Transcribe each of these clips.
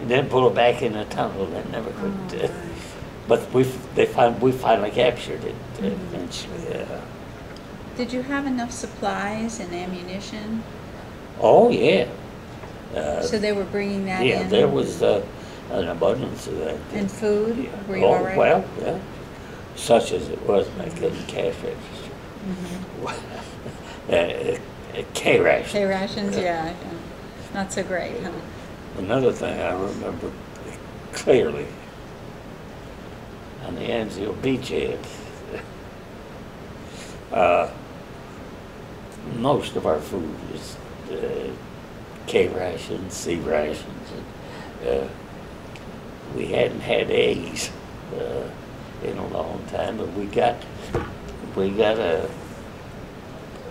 then pull it back in the tunnel. They never could. Right. But we finally captured it eventually. Did you have enough supplies and ammunition? Oh yeah. So they were bringing that Yeah, in? there was an abundance of that. And food? Yeah. Were you all right? Well, yeah. Such as it was back in the cash register. K-rations. K-rations, yeah. Not so great, huh? Another thing I remember clearly on the Anzio beachhead, most of our food was K-rations, C-rations. And, we hadn't had eggs in a long time, but we got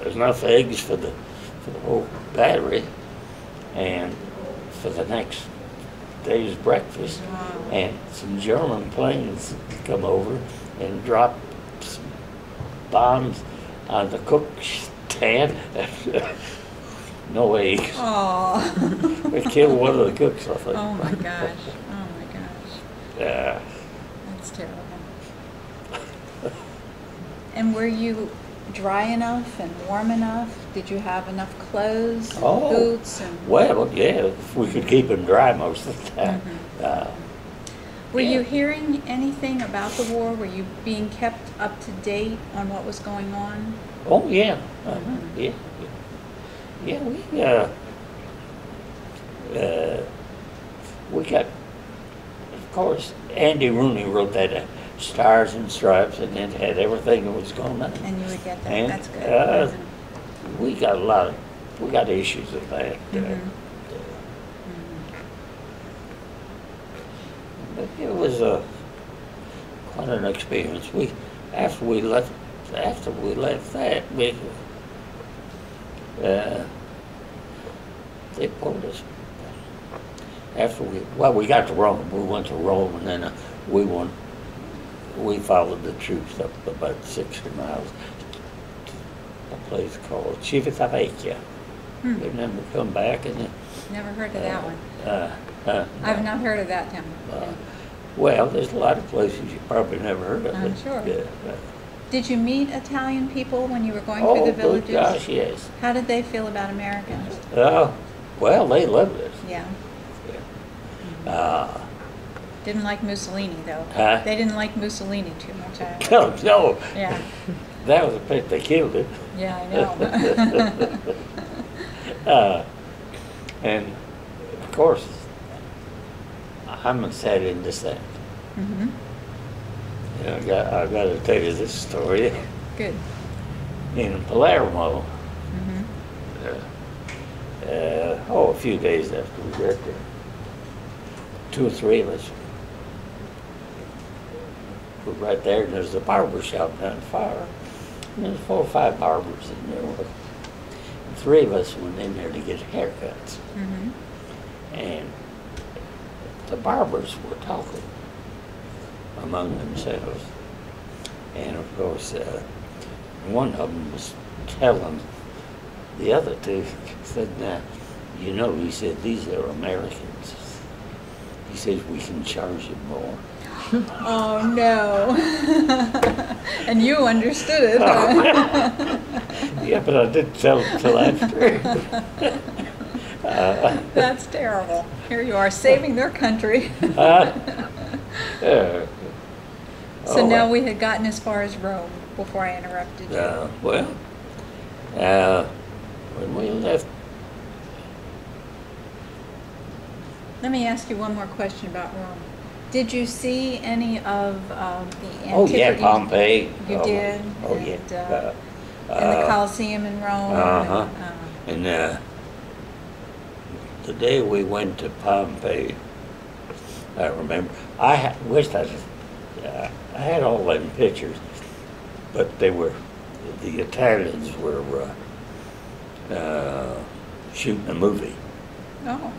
enough eggs for the whole battery and for the next day's breakfast. Wow. And some German planes come over and drop some bombs on the cook stand. No eggs. Oh. We killed one of the cooks, I think. Oh my gosh. Oh my gosh. That's terrible. And were you dry enough and warm enough? Did you have enough clothes, and boots? And Well, yeah, if we could keep them dry most of the time. Were Yeah. you hearing anything about the war? Were you being kept up to date on what was going on? Oh, yeah. Yeah. Yeah, we got, of course, Andy Rooney wrote that Stars and Stripes, and it had everything that was going on. And you would get that. And, That's good. we got issues with that. But it was quite an experience. After we left that, they pulled us. We got to Rome. We went to Rome, and then we followed the troops up about 60 miles to a place called Civitavecchia. They never come back, and Never heard of that one. I've not heard of that town. well, there's a lot of places you probably never heard of. I'm sure. Yeah. Did you meet Italian people when you were going through the villages? Oh, gosh, yes. How did they feel about Americans? Well, they loved us. Yeah. Uh, Didn't like Mussolini, though. Huh? They didn't like Mussolini too much. no, Yeah. that was a pit. They killed it. Yeah, I know. And of course, I'm a sad in descent. And I got to tell you this story. Good. In Palermo, a few days after we got there, 2 or 3 of us were right there, and there's a barber shop down the fire. And there's 4 or 5 barbers in there. And 3 of us went in there to get haircuts. And the barbers were talking among themselves. And of course, one of them was telling the other 2, said, now, you know, he said, these are Americans. He says, we can charge you more. Oh, no. And you understood it. Yeah, but I didn't tell him until after. That's terrible. Here you are, saving their country. So now we had gotten as far as Rome before I interrupted you. When we left. Let me ask you one more question about Rome. Did you see any of the antiquities? Oh, yeah, Pompeii. You did? Oh, and, yeah. And the Colosseum in Rome? And the day we went to Pompeii, I remember, I wished I had all them pictures, but the Italians were shooting a movie. Oh.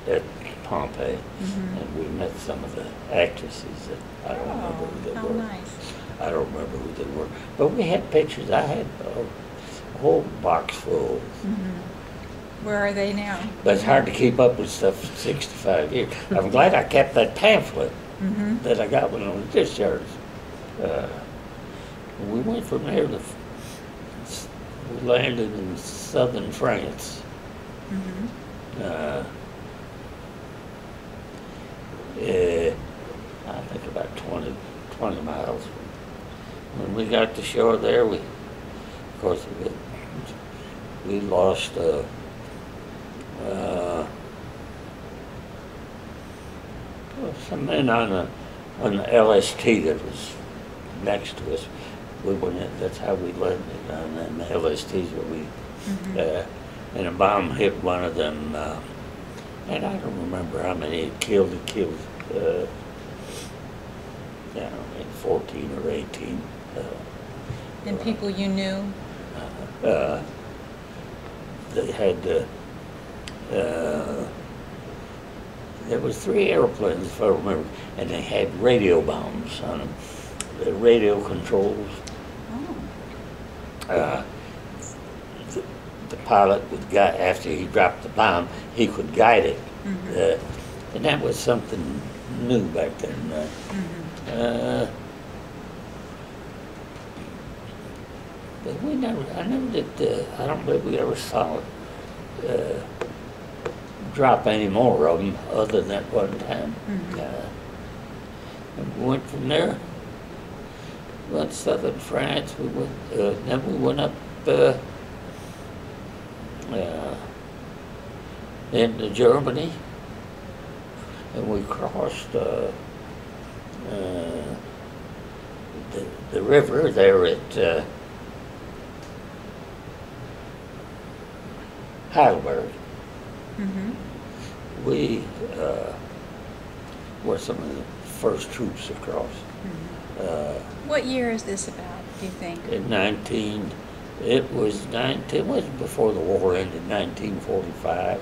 At Pompeii, and we met some of the actresses that I don't remember who they were. Nice. I don't remember who they were, but we had pictures. I had a whole box full. Where are they now? But it's hard to keep up with stuff for 65 years. I'm glad I kept that pamphlet that I got when I was discharged. We went from there to, we landed in southern France. I think about 20 miles. When we got to shore there, of course, we lost some men on the LST that was next to us. We went in, that's how we landed on them LSTs where and a bomb hit one of them, and I don't remember how many it killed. It killed, I don't know, 14 or 18. And people you knew? They had, there was 3 airplanes, if I remember, and they had radio bombs on them. The radio controls. The pilot would guide, after he dropped the bomb, he could guide it. And that was something new back then. But I never did, I don't believe we ever saw it drop any more of them other than that one time. And we went from there, went to southern France, then we went up into Germany, and we crossed the river there at Heidelberg. We were some of the first troops across. What year is this about, do you think? It was before the war ended, 1945.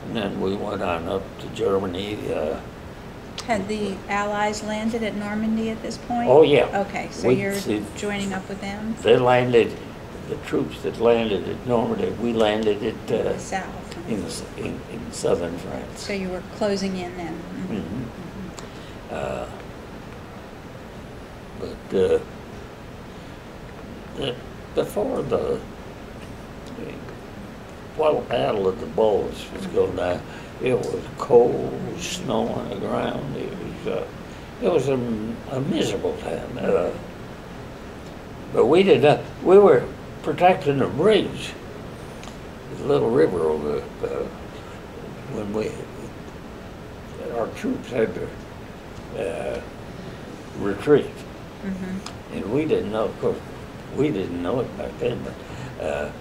And then we went on up to Germany. Had the Allies landed at Normandy at this point? Oh, yeah. Okay, so you're joining up with them? They landed, the troops that landed at Normandy, we landed at south. In southern France. So you were closing in then? But before while the Battle of the Bulge was going down, it was cold, snow on the ground. It was a miserable time. But we were protecting a bridge, the little river over when our troops had to retreat. And we didn't know, of course, we didn't know it back then, but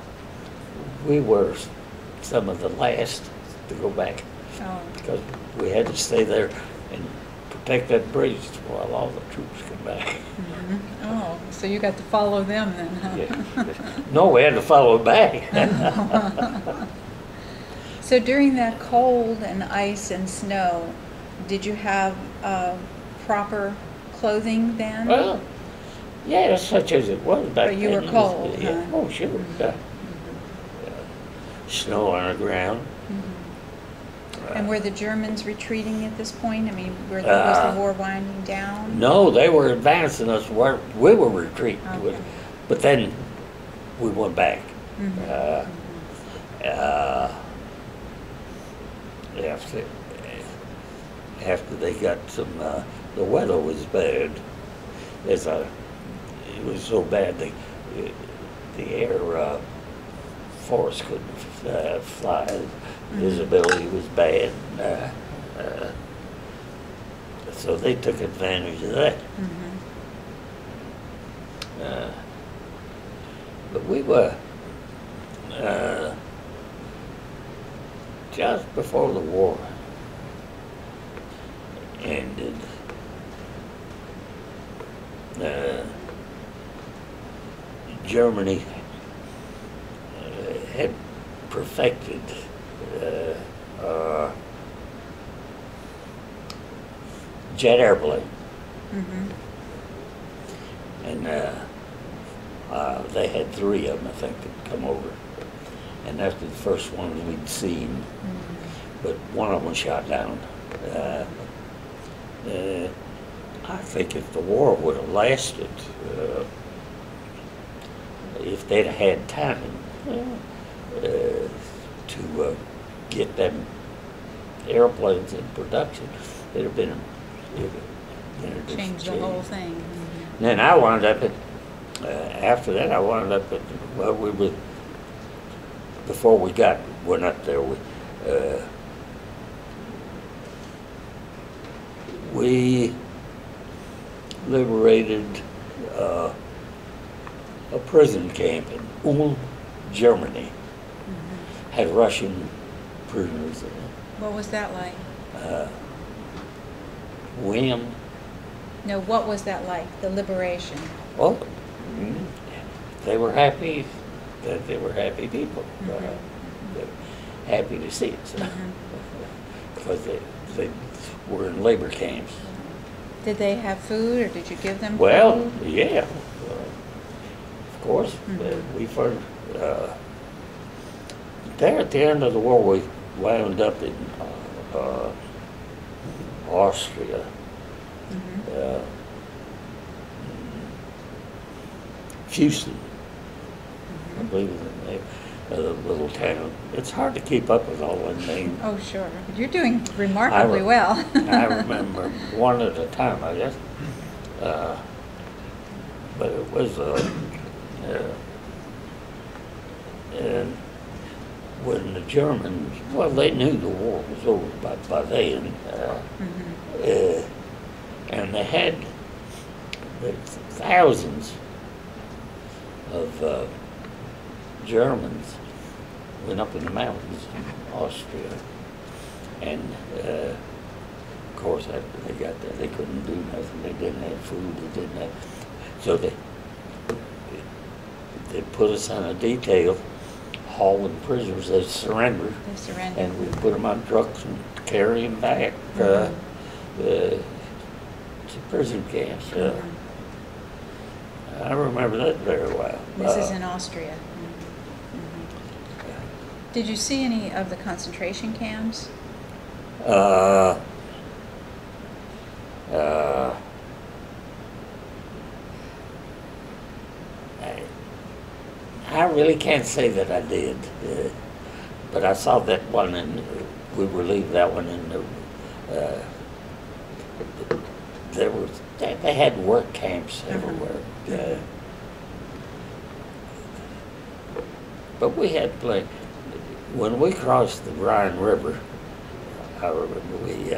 we were some of the last to go back. Because we had to stay there and protect that bridge while all the troops come back. Oh, so you got to follow them then, huh? Yeah. No, we had to follow back. So during that cold and ice and snow, did you have proper clothing then? Well, yeah, such as it was back then. But you were cold, yeah. Oh, sure. Snow on the ground. And were the Germans retreating at this point? I mean, was the war winding down? No, they were advancing us where we were retreating. Okay. But then we went back. After they got some, the weather was bad. It was so bad the air force couldn't fly. Visibility was bad. So they took advantage of that. But we were just before the war ended. Germany had perfected jet airplane. And They had 3 of them, I think, that come over. And that's the first ones we'd seen. Mm-hmm. But one of them was shot down. I think if the war would have lasted, if they'd have had time to get them airplanes in production, it'd have been Change the whole thing. Mm-hmm. Then I wound up at, after that, I wound up at, well, we were, before we went up there, we liberated a prison camp in Ulm, Germany. Mm-hmm. Had Russian prisoners in it. What was that like? William. No, what was that like, the liberation? Well, they were happy. They were happy people. Mm-hmm. They were happy to see us because they were in labor camps. Did they have food, or did you give them Well, food? yeah, of course. Mm-hmm. We first there at the end of the war, we wound up in Austria. Mm-hmm. Houston, Mm-hmm. I believe is the name of the little town. It's hard to keep up with all the names. Oh, sure. You're doing remarkably well. I remember one at a time, I guess. But it was, and when the Germans, well, they knew the war was over by then. Mm-hmm. And they had thousands of Germans went up in the mountains in Austria, and of course after they got there, they couldn't do nothing. They didn't have food. They didn't have, so they put us on a detail hauling prisoners. They surrendered. They surrendered. And we put them on trucks and carry them back to prison camps. Mm-hmm. I remember that very well. This is in Austria. Mm-hmm. Did you see any of the concentration camps? I really can't say that I did, but I saw that one, and we relieved that one, and they had work camps everywhere. But we had plenty. When we crossed the Rhine River, I remember we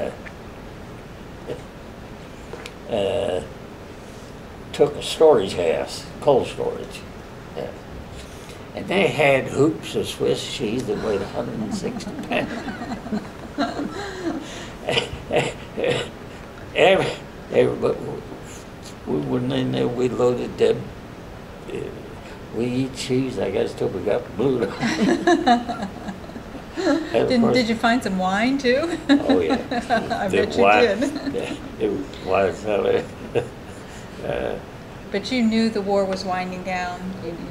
took a storage house, cold storage, and they had hoops of Swiss cheese that weighed 160 pounds. Everybody, we went in there, we loaded them. We eat cheese, I guess, till we got blue. Did you find some wine too? Oh yeah. I bet you did. It was wine. But you knew the war was winding down.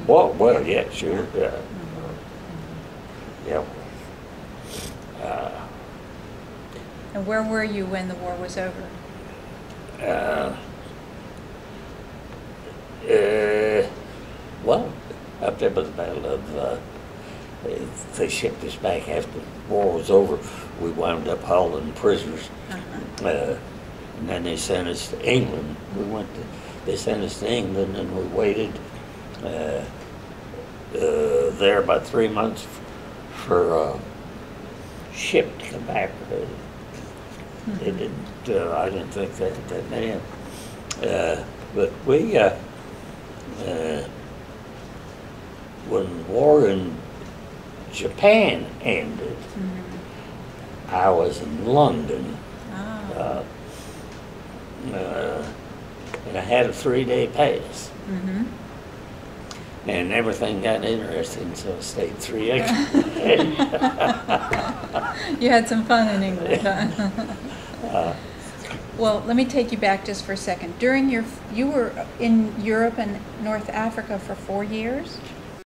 Well, yeah, sure. Yeah. Yeah. And where were you when the war was over? Well, up there by the Battle of, they shipped us back after the war was over. We wound up hauling prisoners. And then they sent us to England. They sent us to England, and we waited there about 3 months for a ship to come back. They didn't. I didn't think that then. But we, when the war in Japan ended, I was in London. And I had a 3-day pass. And everything got interesting, so I stayed 3 extra days. You had some fun in England, huh? Well, let me take you back just for a second. You were in Europe and North Africa for 4 years?